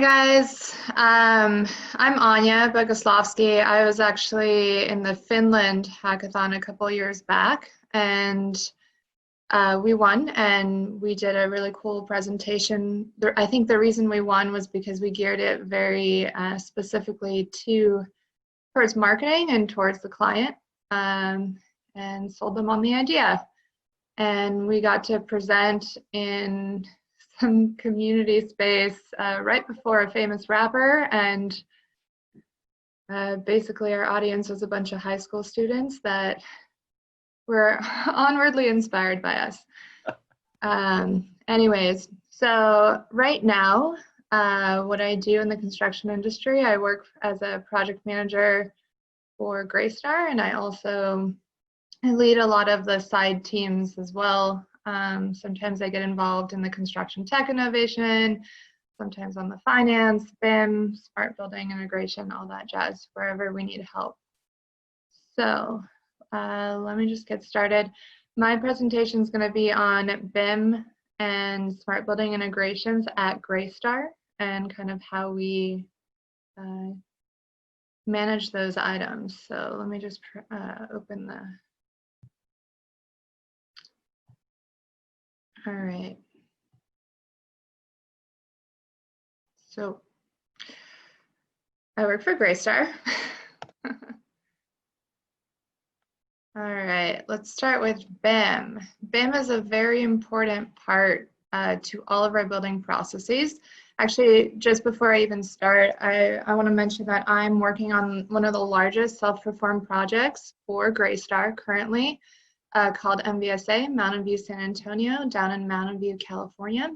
guys, I'm Anya Boguslavsky. I was actually in the Finland hackathon a couple years back, and we won, and we did a really cool presentation. I think the reason we won was because we geared it very specifically towards marketing and towards the client, and sold them on the idea. And we got to present in some community space right before a famous rapper, and basically our audience was a bunch of high school students that were onwardly inspired by us. Anyways, so right now, what I do in the construction industry, I work as a project manager for Greystar, and I also lead a lot of the side teams as well. Sometimes I get involved in the construction tech innovation, sometimes on the finance, BIM, smart building integration, all that jazz, wherever we need help. So let me just get started. My presentation is going to be on BIM and smart building integrations at Greystar and kind of how we manage those items. So let me just open the. All right. So I work for Greystar. All right, let's start with BIM. BIM is a very important part to all of our building processes. Actually, just before I even start, I want to mention that I'm working on one of the largest self-performed projects for Greystar currently, called MVSA, Mountain View San Antonio, down in Mountain View, California.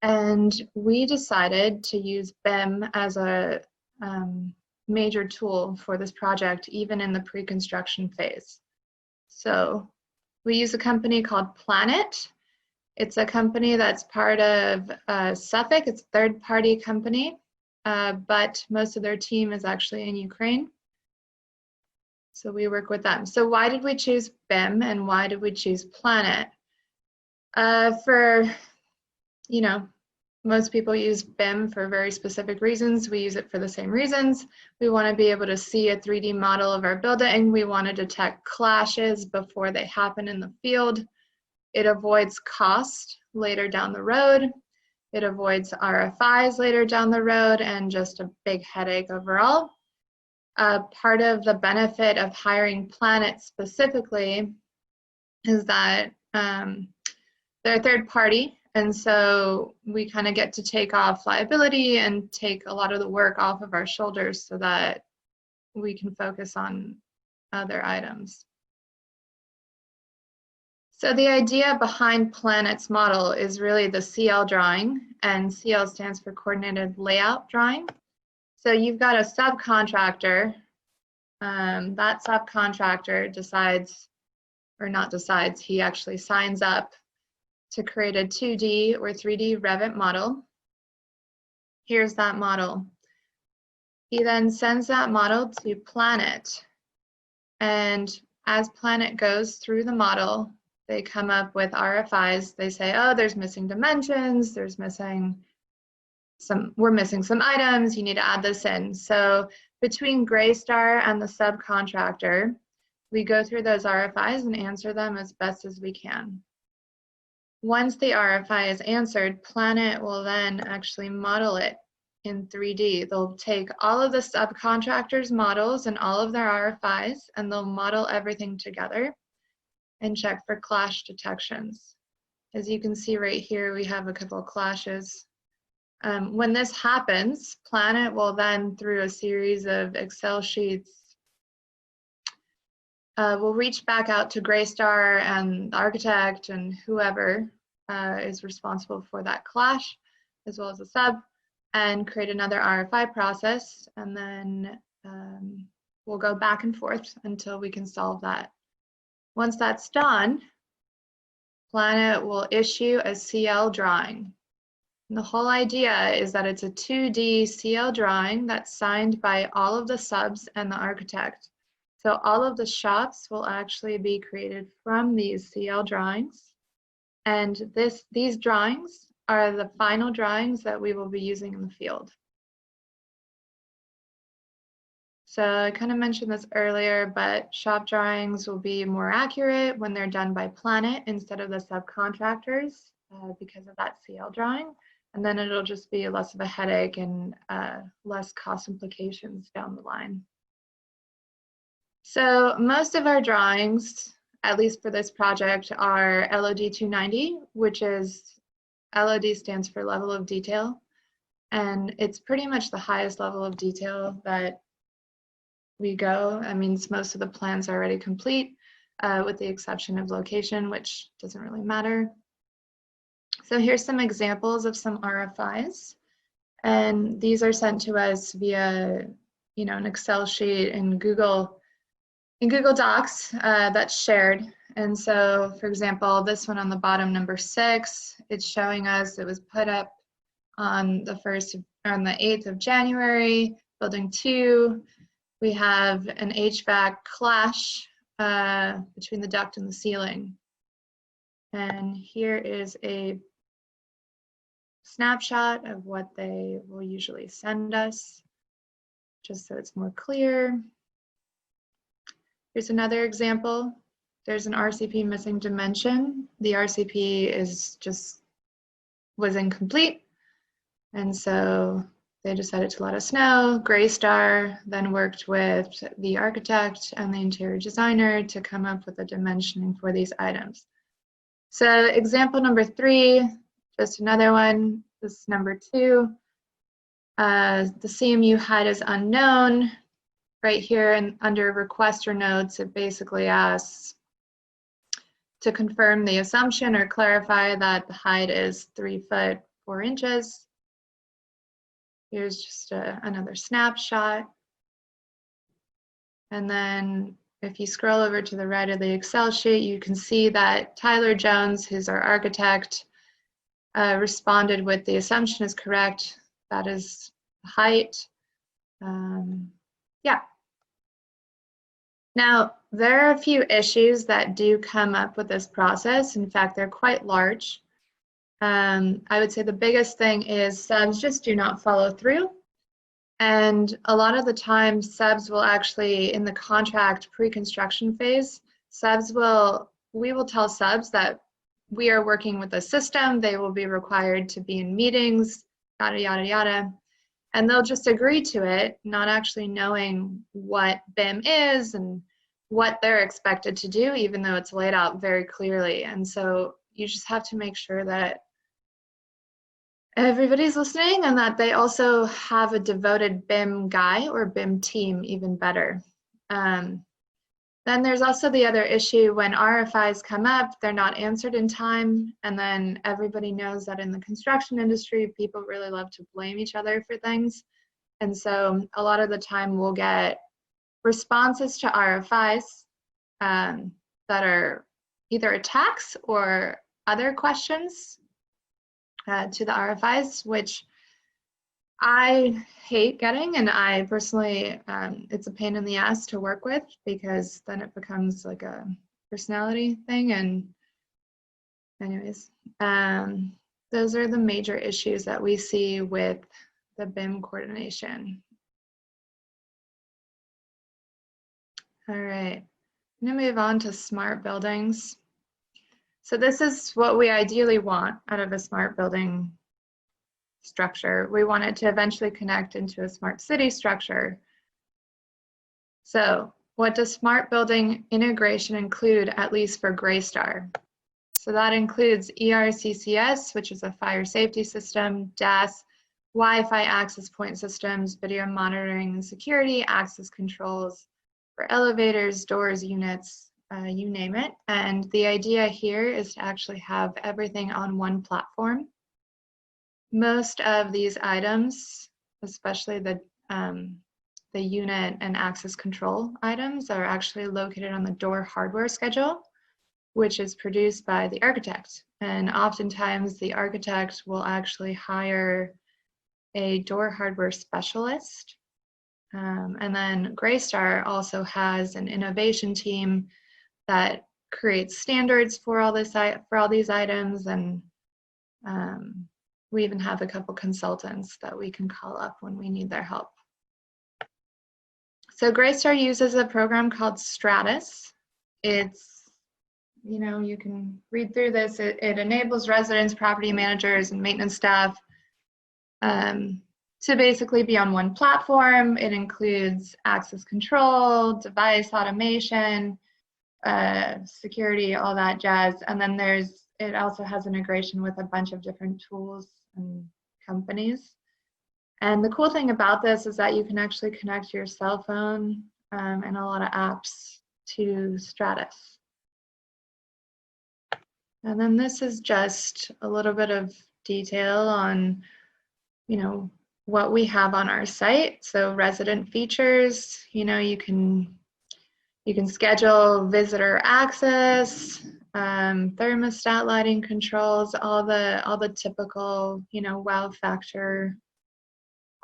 And we decided to use BIM as a major tool for this project, even in the pre-construction phase. So we use a company called Planet. It's a company that's part of Suffolk. It's a third-party company, but most of their team is actually in Ukraine. So we work with them. So why did we choose BIM and why did we choose Planet? Most people use BIM for very specific reasons. We use it for the same reasons. We want to be able to see a 3D model of our building. We want to detect clashes before they happen in the field. It avoids cost later down the road. It avoids RFIs later down the road and just a big headache overall. Part of the benefit of hiring Planet specifically is that they're a third party, and so we kind of get to take off liability and take a lot of the work off of our shoulders so that we can focus on other items. So the idea behind Planet's model is really the CL drawing, and CL stands for Coordinated Layout Drawing. So you've got a subcontractor. That subcontractor decides, or not decides, he actually signs up to create a 2D or 3D Revit model. Here's that model. He then sends that model to Planet. And as Planet goes through the model, they come up with RFIs. They say, oh, there's missing dimensions, we're missing some items, you need to add this in. So between Greystar and the subcontractor, we go through those RFIs and answer them as best as we can. Once the RFI is answered, Planet will then actually model it in 3D. They'll take all of the subcontractors' models and all of their RFIs, and they'll model everything together and check for clash detections. As you can see right here, we have a couple of clashes. When this happens, Planet will then, through a series of Excel sheets, will reach back out to Greystar and the architect and whoever is responsible for that clash, as well as the sub, and create another RFI process, and then we'll go back and forth until we can solve that. Once that's done, Planet will issue a CL drawing. And the whole idea is that it's a 2D CL drawing that's signed by all of the subs and the architect. So all of the shops will actually be created from these CL drawings. And these drawings are the final drawings that we will be using in the field. So I kind of mentioned this earlier, but shop drawings will be more accurate when they're done by Planet instead of the subcontractors because of that CL drawing. And then it'll just be less of a headache and less cost implications down the line. So most of our drawings, at least for this project, are LOD 290, which is, LOD stands for level of detail. And it's pretty much the highest level of detail that we go. That means most of the plans are already complete, with the exception of location, which doesn't really matter. So here's some examples of some RFIs. And these are sent to us via, an Excel sheet in Google Docs that's shared. And so, for example, this one on the bottom, number 6, it's showing us it was put up on the 8th of January, building 2. We have an HVAC clash between the duct and the ceiling. And here is a snapshot of what they will usually send us, just so it's more clear. Here's another example. There's an RCP missing dimension. The RCP was incomplete. And so they decided to let us know. Greystar then worked with the architect and the interior designer to come up with a dimensioning for these items. So example number 3, just another one. This is number 2. The CMU height is unknown. Right here and under requester notes, it basically asks to confirm the assumption or clarify that the height is 3 foot 4 inches. Here's just another snapshot. And then if you scroll over to the right of the Excel sheet, you can see that Tyler Jones, who's our architect, responded with the assumption is correct. That is the height. Yeah. Now, there are a few issues that do come up with this process. In fact, they're quite large. I would say the biggest thing is subs just do not follow through. And a lot of the time, subs will actually, in the contract pre-construction phase, we will tell subs that we are working with a system, they will be required to be in meetings, yada, yada, yada. And they'll just agree to it, not actually knowing what BIM is and what they're expected to do, even though it's laid out very clearly. And so you just have to make sure that everybody's listening and that they also have a devoted BIM guy or BIM team, even better. Then there's also the other issue when RFIs come up, they're not answered in time. And then everybody knows that in the construction industry, people really love to blame each other for things. And so a lot of the time we'll get responses to RFIs that are either attacks or other questions to the RFIs, which I hate getting, and I personally, it's a pain in the ass to work with because then it becomes like a personality thing. And anyways, those are the major issues that we see with the BIM coordination. All right, I'm gonna move on to smart buildings. So this is what we ideally want out of a smart building structure. We want it to eventually connect into a smart city structure. So what does smart building integration include, at least for Greystar? So that includes ERCCS, which is a fire safety system, DAS, Wi-Fi access point systems, video monitoring and security, access controls for elevators, doors, units, you name it. And the idea here is to actually have everything on one platform. Most of these items, especially the unit and access control items, are actually located on the door hardware schedule, which is produced by the architect. And oftentimes the architect will actually hire a door hardware specialist. And then Greystar also has an innovation team that creates standards for all these items, and we even have a couple consultants that we can call up when we need their help. So Greystar uses a program called Stratus. It's, you can read through this. It enables residents, property managers, and maintenance staff to basically be on one platform. It includes access control, device automation, security, all that jazz. And then it also has integration with a bunch of different tools and companies. And the cool thing about this is that you can actually connect your cell phone and a lot of apps to Stratus. And then this is just a little bit of detail on, what we have on our site. So resident features, you can schedule visitor access, thermostat lighting controls, all the typical, wow factor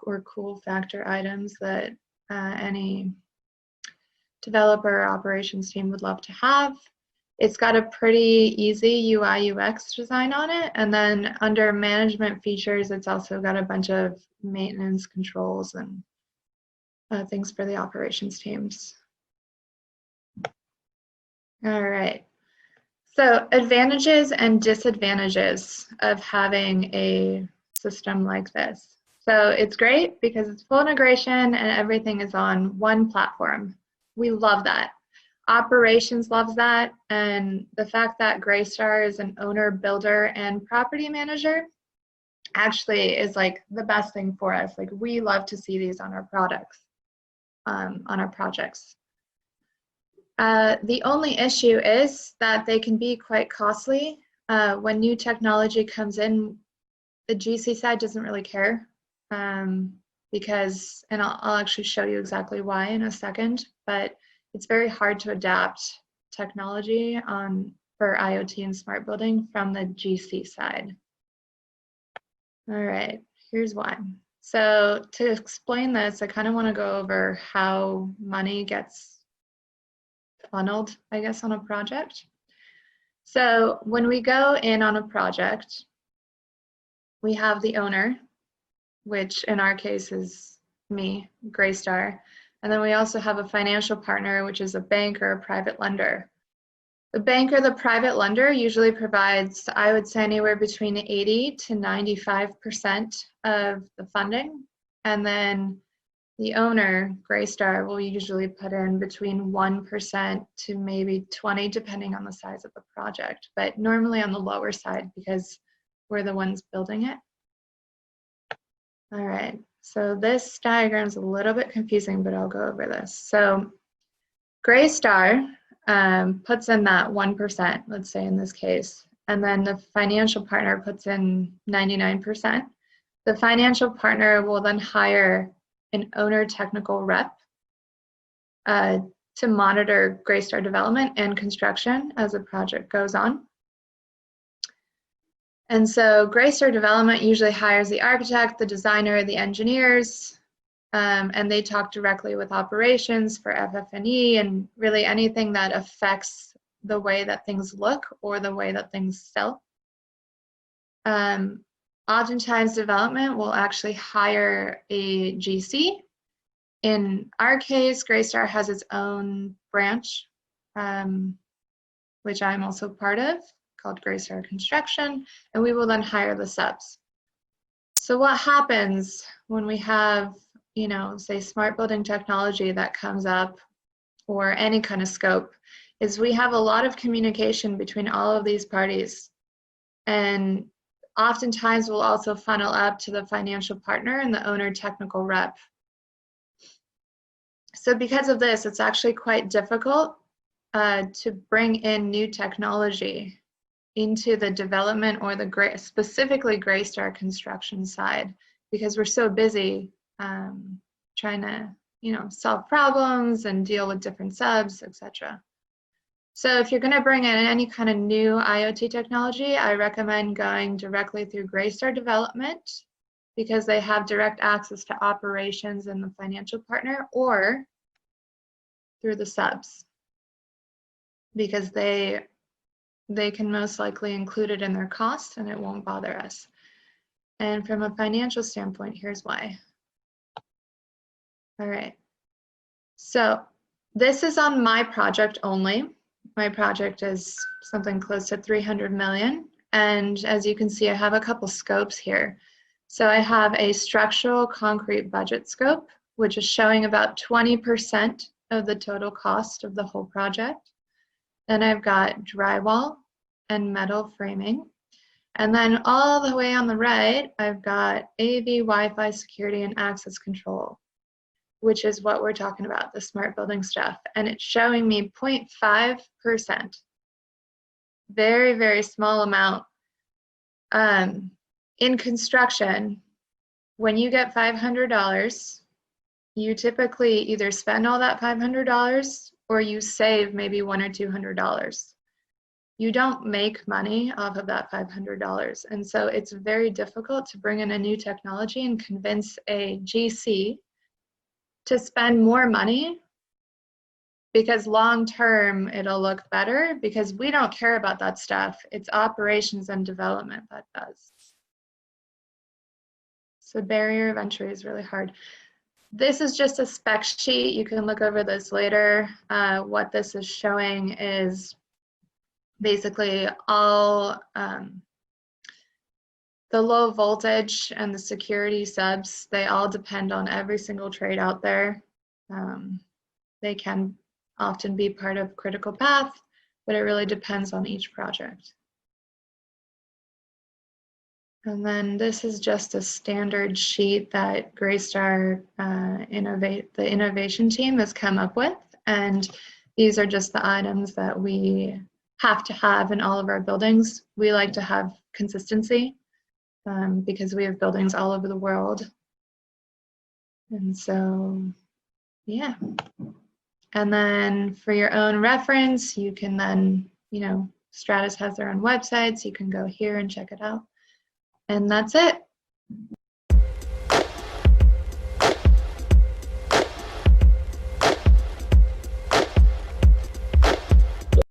or cool factor items that any developer or operations team would love to have. It's got a pretty easy UI UX design on it. And then under management features, it's also got a bunch of maintenance controls and things for the operations teams. All right. So advantages and disadvantages of having a system like this. So it's great because it's full integration and everything is on one platform. We love that. Operations loves that, and the fact that Greystar is an owner, builder, and property manager actually is like the best thing for us. Like, we love to see these on our products, on our projects. The only issue is that they can be quite costly. When new technology comes in, the GC side doesn't really care because, and I'll actually show you exactly why in a second, but it's very hard to adapt technology for IoT and smart building from the GC side. All right, here's why. So to explain this, I kind of want to go over how money gets funneled, I guess, on a project. So when we go in on a project, we have the owner, which in our case is me, Greystar. And then we also have a financial partner, which is a bank or a private lender. The bank or the private lender usually provides, I would say, anywhere between 80 to 95% of the funding. And then the owner, Greystar, will usually put in between 1% to maybe 20, depending on the size of the project, but normally on the lower side because we're the ones building it. All right. So this diagram is a little bit confusing, but I'll go over this. So Greystar puts in that 1%, let's say in this case, and then the financial partner puts in 99%. The financial partner will then hire an owner technical rep to monitor Greystar development and construction as the project goes on. And so Greystar Development usually hires the architect, the designer, the engineers, and they talk directly with operations for FF&E and really anything that affects the way that things look or the way that things sell. Oftentimes development will actually hire a GC. In our case, Greystar has its own branch, which I'm also part of, called Greystar Construction, and we will then hire the subs. So what happens when we have, say smart building technology that comes up or any kind of scope is we have a lot of communication between all of these parties, and oftentimes we'll also funnel up to the financial partner and the owner technical rep. So because of this, it's actually quite difficult to bring in new technology into the development or the specifically Greystar construction side, because we're so busy trying to solve problems and deal with different subs, etc. So if you're going to bring in any kind of new IoT technology, I recommend going directly through Greystar Development because they have direct access to operations and the financial partner, or through the subs because they can most likely include it in their costs and it won't bother us. And from a financial standpoint, here's why. All right. So this is on my project only. My project is something close to 300 million. And as you can see, I have a couple scopes here. So I have a structural concrete budget scope, which is showing about 20% of the total cost of the whole project. Then I've got drywall and metal framing. And then all the way on the right, I've got AV, Wi-Fi, security, and access control, which is what we're talking about, the smart building stuff. And it's showing me 0.5%. Very, very small amount. In construction, when you get $500, you typically either spend all that $500 or you save maybe $100 or $200. You don't make money off of that $500. And so it's very difficult to bring in a new technology and convince a GC to spend more money, because long term it'll look better, because we don't care about that stuff. It's operations and development that does. So barrier of entry is really hard. This is just a spec sheet. You can look over this later. What this is showing is basically all the low voltage and the security subs. They all depend on every single trade out there. They can often be part of critical path, but it really depends on each project. And then this is just a standard sheet that Greystar the innovation team has come up with. And these are just the items that we have to have in all of our buildings. We like to have consistency because we have buildings all over the world. And so, yeah. And then for your own reference, you can then, Stratus has their own website, so you can go here and check it out. And that's it.